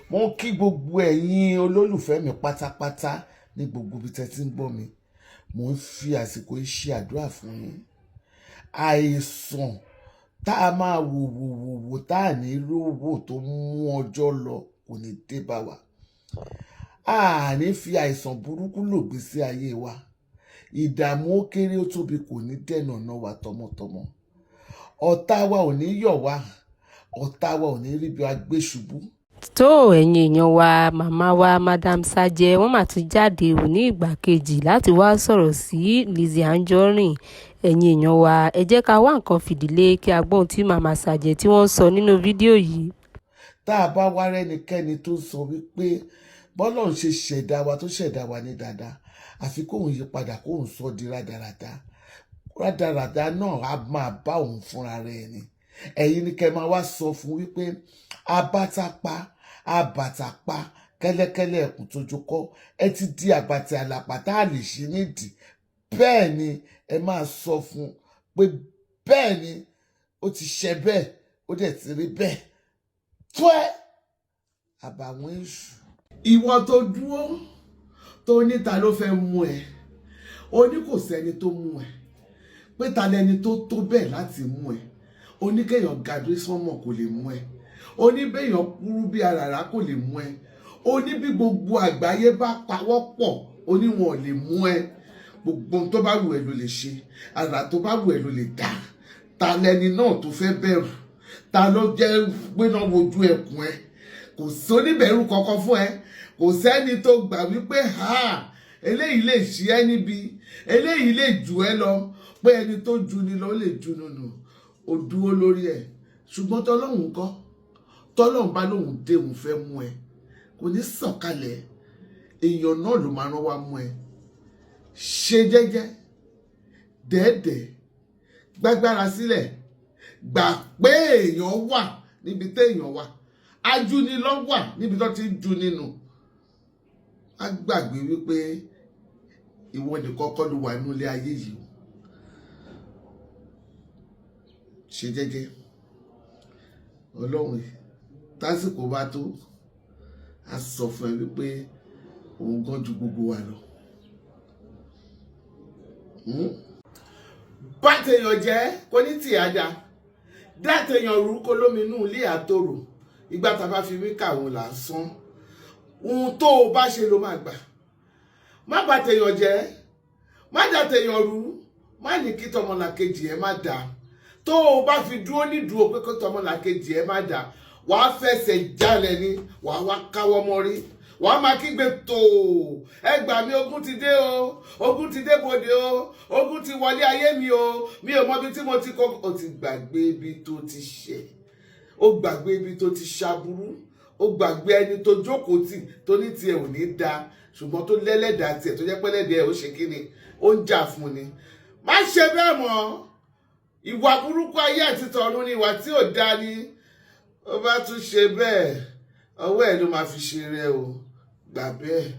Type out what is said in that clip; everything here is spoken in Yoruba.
Mo kí gbogbo ẹ̀yin olólùfẹ́ mi pátápátá ní gbogbo ibi tẹ́ ti ń gbọ́ mi. Mo ń fi àsìkò yìí ṣe àdúrà fún yín. Àìsàn tá a máa wò tá a ní rówó tó mú ọjọ́ lọ kò ní dé bá wa. A ní fi àìsàn burúkú lògbé sí ayé wa. Ìdààmú ó kéré ó tóbi kò ní dẹ̀nà ọ̀nà wa tọmọtọmọ. Ọ̀tá wa ò ní yọ̀ wá. Ọ̀tá wa ò ní rí bí a gbé ṣubú. Tó ẹ̀yin èèyàn wa, màmá wa Madam Sajẹ wọ́n mà tún jáde ò ní ìgbà kejì láti wá sọ̀rọ̀ sí Lizzy Anjorin. Ẹ̀yin èèyàn wa, ẹ jẹ́ ká wá nǹkan fìdílé kí a gbọ́ ohun tí màmá Sajẹ tí wọ́n sọ nínú fídíò yìí. Tá a bá wá rẹ́nikẹ́ni tó sọ wípé bọ́lọ́run ṣe ṣẹ̀dá wa tó ṣẹ̀dá wa ní dáadáa, àfi kóun yí padà kóun sọ di rádaràda. Rádaràda náà á máa bá òun fúnra rẹ̀ ni. Ẹ̀yin ni kẹ́ máa wá sọ fún wípé abátapá abàtàpá kẹ́lẹ́kẹ́lẹ́ ẹ̀kún tójú kọ́, ẹ ti di àgbàtì àlàpà tá a lè ṣe nídìí. Bẹ́ẹ̀ ni ẹ máa sọ fún pé bẹ́ẹ̀ ni ó ti ṣe bẹ́ẹ̀ ó dẹ̀ ti rí bẹ́ẹ̀. Fún ẹ àbàwọn èṣù. Ìwọ tó dúró tó níta ló fẹ́ mú ẹ, ó ní kò sẹ́ni tó mú ẹ, pé ta lẹni tó tó bẹ́ẹ̀ láti mú ẹ, ó ní kéèyàn gàdú sánmọ̀ kò lè mú ẹ, ó ní béèyàn kúrú bí aràrá kò lè mú ẹ, ó ní bí gbogbo àgbáyé bá pawọ́ pọ̀ ó ní wọn ò lè mú ẹ. Gbogbo ohun tó bá wù ẹ ló lè ṣe, àrà tó bá wù ẹ ló lè dá. Ta lẹni náà tó fẹ́ bẹ̀rù? Ta ló jẹ́ gbéná wojú ẹkùn ẹ? Kò sóníbẹ̀rù kankan fún ẹ. Kò sẹ́ni tó gbà wípé eléyìí lè ṣí ẹ níbi, eléyìí lè jù ẹ lọ, pé ẹni tó ju ni lọ lè ju nínú. Ó dúró lórí ẹ. Ṣùgbọ́n tọ́lọ́hun kọ́, tọ́lọ́hun bá lóhun dé òun fẹ́ mú ẹ, kò ní sọ̀kalẹ̀. Èèyàn náà ló máa rán wá mú ẹ. Ṣe jẹ́jẹ́, dẹ́ẹ̀dẹ́, gbágbára sílẹ̀, gbà pé èèyàn wà níbi téèyàn wà, ajúnilọ́ wà níbi tó ti ń ju nínú. Á gbàgbé wípé ìwọ nìkan kọ́ ló wà nínú ilé ayé yìí. Ṣe jẹ́jẹ́, Ọlọ́run tásìkò bá tó a sọ fún ẹ wípé òun gan ju gbogbo wa lọ. Bá tèèyàn jẹ́ kó ní tì àjà, dá tèèyàn rú kó lóminú ilé àtòrò, ìgbà tá a bá fi wí kàwọn là ń sán. Ohun tó o bá ṣe ló máa gbà. Má bá tèèyàn jẹ́, má dá tèèyàn rú, má ní kí tọmọlàkejì ẹ má dáa. Tó o bá fi dúró nídùú pé kó tọmọlàkejì ẹ má dáa, wàá fẹsẹ̀ jálẹ̀ ni, wàá wá káwọ́ mọ́rí, wàá máa kígbe tó ẹ gbà mí, ogun ti dé o, ogun ti dé bòde o, ogun ti wọlé ayé mi o, mi ò mọ ibi tí mo ti kó. O ti gbàgbé ibi tó ti ṣẹ̀, o gbàgbé ibi tó ti ṣaburú, o gbàgbé ẹni tó jókòó tì tó ní tiẹ̀ ò ní da, ṣùgbọ́n tó lẹ́lẹ́dàá tiẹ̀ tó jẹ́ pẹ́lẹ́dàá ó ṣe kí ni, ó ń jà fún ni. Má ṣe bẹ́ẹ̀ mọ́. Ìwà burúkú ayé àti tọ̀run ni ìwà tí ò dá ni. Ó bá tún ṣe bẹ́ẹ̀, ọwọ́ ẹ̀ ló máa fi ṣe rẹ o. Gbà bẹ́ẹ̀.